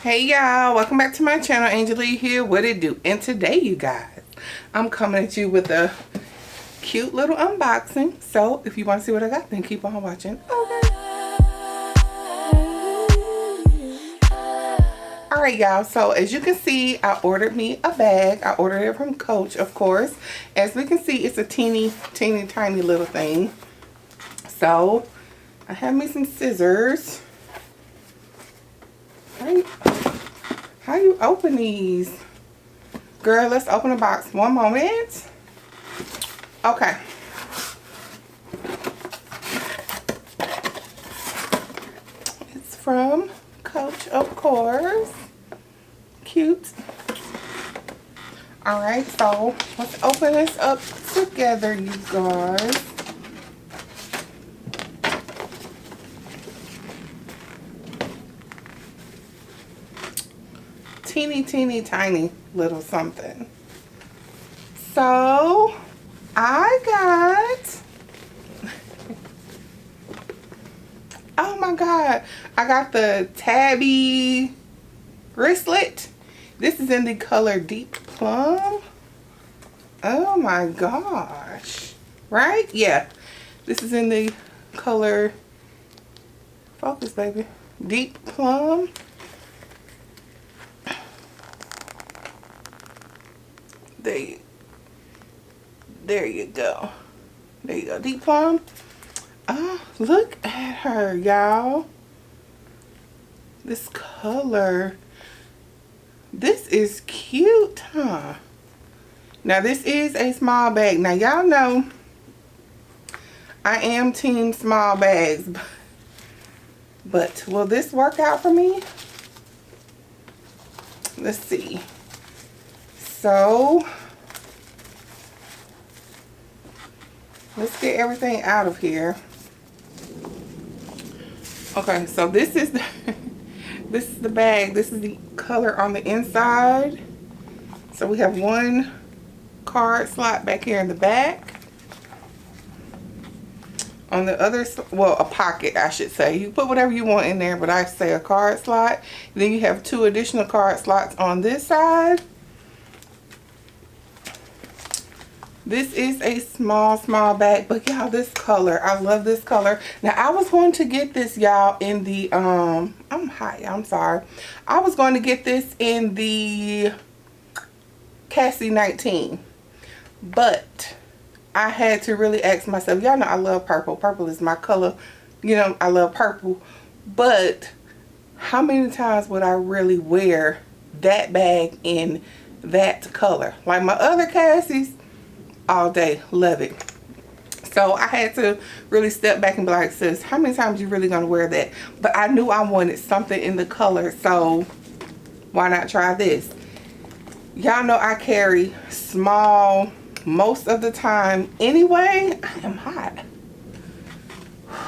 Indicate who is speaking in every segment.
Speaker 1: Hey y'all, welcome back to my channel. Angel here. What it do? And today, you guys, I'm coming at you with a cute little unboxing. So if you want to see what I got, then keep on watching. Okay. Alright y'all, so as you can see, I ordered me a bag. I ordered it from Coach, of course. As we can see, it's a teeny tiny little thing. So I have me some scissors. How you open these? Girl, let's open the box. One moment. Okay. It's from Coach, of course. Cute. Alright, so let's open this up together, you guys. Teeny tiny little something. So I got, oh my god, I got the Tabby Wristlet. This is in the color Deep Plum. Oh my gosh, right? Yeah, this is in the color, focus baby, Deep Plum. There you go. There you go. Deep Plum. Oh, look at her, y'all. This color. This is cute, huh? Now, this is a small bag. Now, y'all know I am team small bags. But will this work out for me? Let's see. So let's get everything out of here. Okay, so this is the this is the bag. This is the color on the inside. So we have one card slot back here in the back. On the other, well, a pocket, I should say. You put whatever you want in there, but I say a card slot. Then you have two additional card slots on this side. This is a small bag, but y'all, this color, I love this color. Now, I was going to get this, y'all, in the, I'm sorry. I was going to get this in the Cassie 19, but I had to really ask myself, y'all know I love purple. Purple is my color. You know, I love purple, but how many times would I really wear that bag in that color? Like my other Cassies, all day, love it. So I had to really step back and be like, sis, how many times you really gonna wear that? But I knew I wanted something in the color, so why not try this? Y'all know I carry small most of the time anyway. I am hot.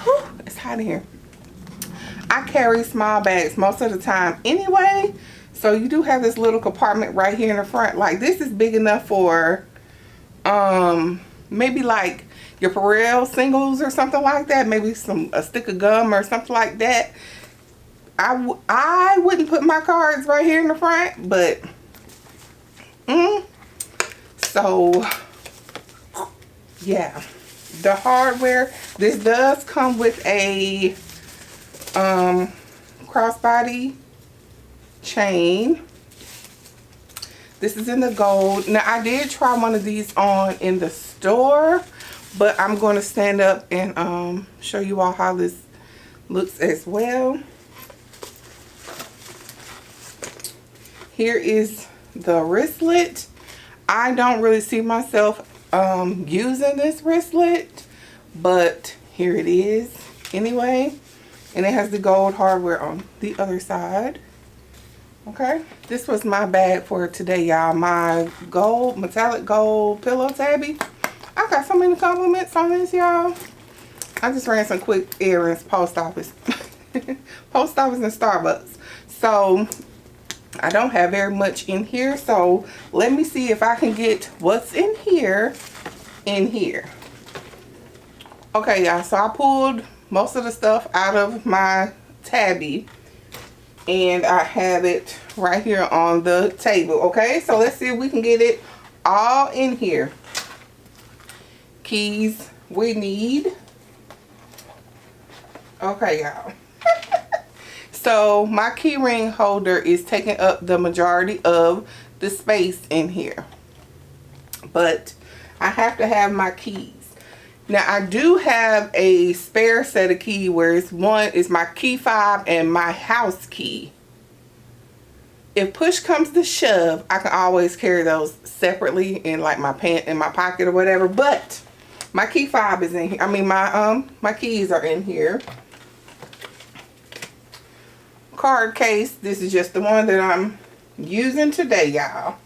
Speaker 1: Whew, it's hot in here. I carry small bags most of the time anyway, so you do have this little compartment right here in the front. Like, this is big enough for maybe like your Purell singles or something like that. Maybe a stick of gum or something like that. I wouldn't put my cards right here in the front, but so yeah, the hardware. This does come with a crossbody chain. This is in the gold. Now, I did try one of these on in the store, but I'm going to stand up and show you all how this looks as well. Here is the wristlet. I don't really see myself using this wristlet, but here it is anyway. And it has the gold hardware on the other side. Okay, this was my bag for today, y'all. My gold, metallic gold pillow tabby. I got so many compliments on this, y'all. I just ran some quick errands, post office. Post office and Starbucks. So I don't have very much in here. So let me see if I can get what's in here in here. Okay, y'all, so I pulled most of the stuff out of my Tabby and I have it right here on the table. Okay, so let's see if we can get it all in here. Keys we need. Okay, y'all. So my key ring holder is taking up the majority of the space in here, but I have to have my keys. Now I do have a spare set of keys where it's one is my key fob and my house key. If push comes to shove, I can always carry those separately in like my pant in my pocket or whatever, but my key fob is in here. I mean my keys are in here. Card case, this is just the one that I'm using today, y'all.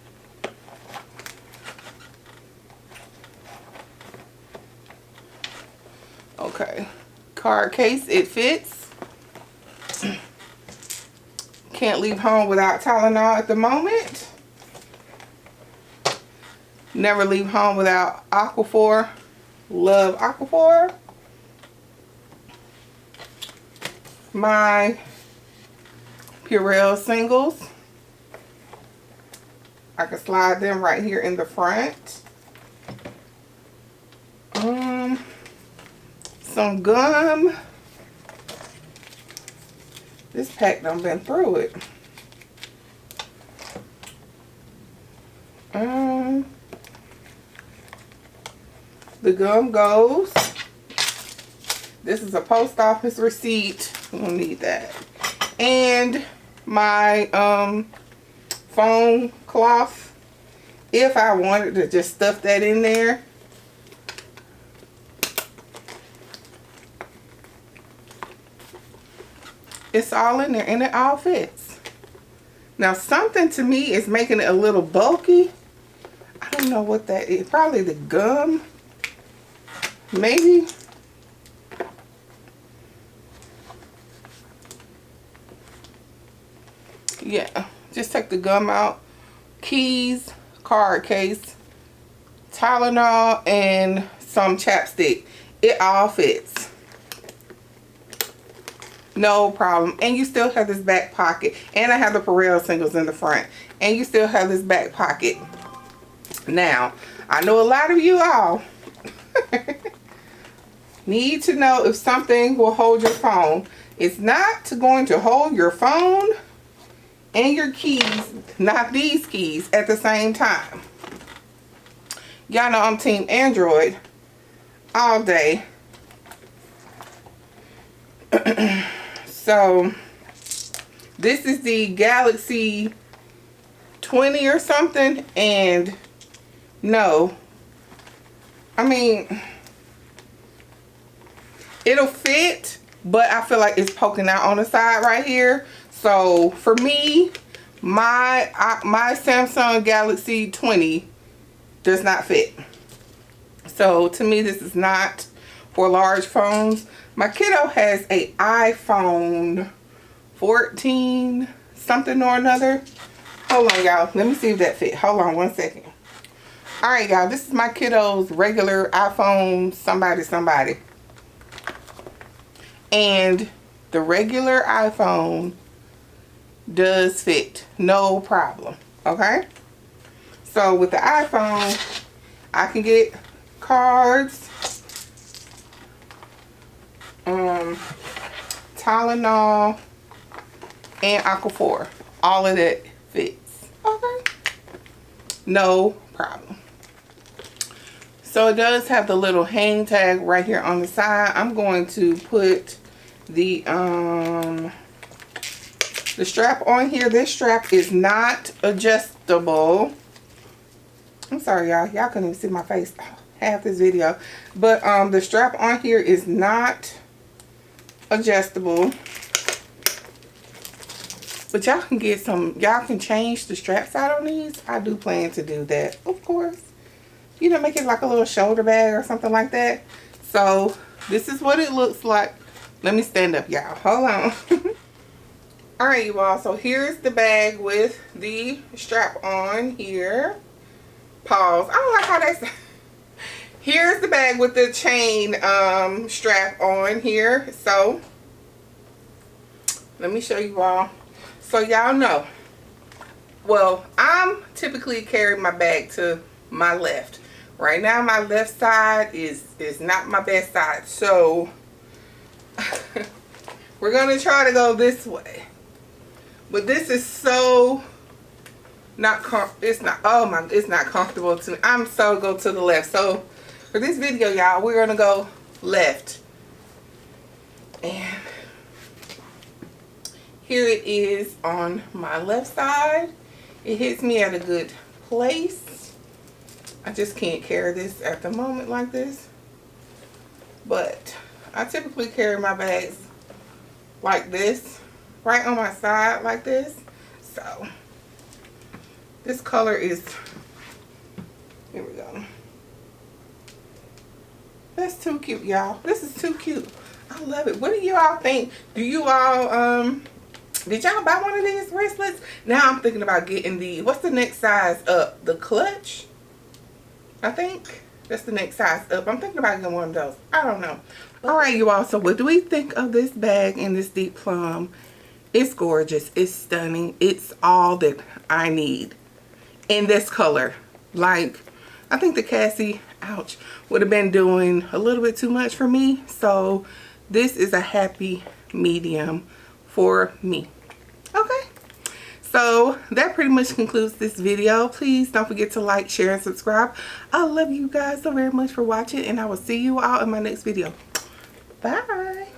Speaker 1: Okay, card case, it fits. Can't leave home without Tylenol at the moment. Never leave home without Aquaphor. Love Aquaphor. My Purell singles. I can slide them right here in the front. Some gum. This pack done been through it. The gum goes. This is a post office receipt. We don't need that. And my foam cloth, if I wanted to just stuff that in there. It's all in there and it all fits. Now something to me is making it a little bulky. I don't know what that is. Probably the gum. Maybe. Yeah, just take the gum out. Keys, card case, Tylenol, and some chapstick. It all fits. No problem. And you still have this back pocket. And I have the Purell singles in the front. And you still have this back pocket. Now, I know a lot of you all need to know if something will hold your phone. It's not going to hold your phone and your keys, not these keys, at the same time. Y'all know I'm team Android all day. So this is the Galaxy 20 or something, and no, I mean, it'll fit, but I feel like it's poking out on the side right here. So for me, my Samsung Galaxy 20 does not fit. So to me, this is not for large phones. My kiddo has a iPhone 14 something or another. Hold on, y'all. Let me see if that fit. Hold on one second. All right, y'all. This is my kiddo's regular iPhone somebody. And the regular iPhone does fit. No problem. Okay? So with the iPhone, I can get cards, Tylenol, and Aquaphor. All of that fits. Okay? No problem. So it does have the little hang tag right here on the side. I'm going to put the strap on here. This strap is not adjustable. I'm sorry, y'all. Y'all couldn't even see my face half this video. But the strap on here is not adjustable. But y'all can get some, y'all can change the straps out on these. I do plan to do that, of course. You know, make it like a little shoulder bag or something like that. So this is what it looks like. Let me stand up, y'all. Hold on. All right, you all. So here's the bag with the strap on here. Pause. I don't like how they say. Here's the bag with the chain strap on here. So let me show you all. So y'all know, well, I'm typically carrying my bag to my left. Right now my left side is not my best side, so we're gonna try to go this way. But this is so it's not comfortable to me. I'm so go to the left. So for this video, y'all, we're gonna go left. And here it is on my left side. It hits me at a good place. I just can't carry this at the moment like this. But I typically carry my bags like this, right on my side like this. So this color is, here we go. That's too cute, y'all. This is too cute. I love it. What do you all think? Do you all, did y'all buy one of these wristlets? Now I'm thinking about getting the, what's the next size up? The clutch? I think that's the next size up. I'm thinking about getting one of those. I don't know. All right, you all. So what do we think of this bag in this deep plum? It's gorgeous. It's stunning. It's all that I need in this color. Like, I think the Cassie, ouch, would have been doing a little bit too much for me. So this is a happy medium for me. Okay. So that pretty much concludes this video. Please don't forget to like, share, and subscribe. I love you guys so very much for watching, and I will see you all in my next video. Bye.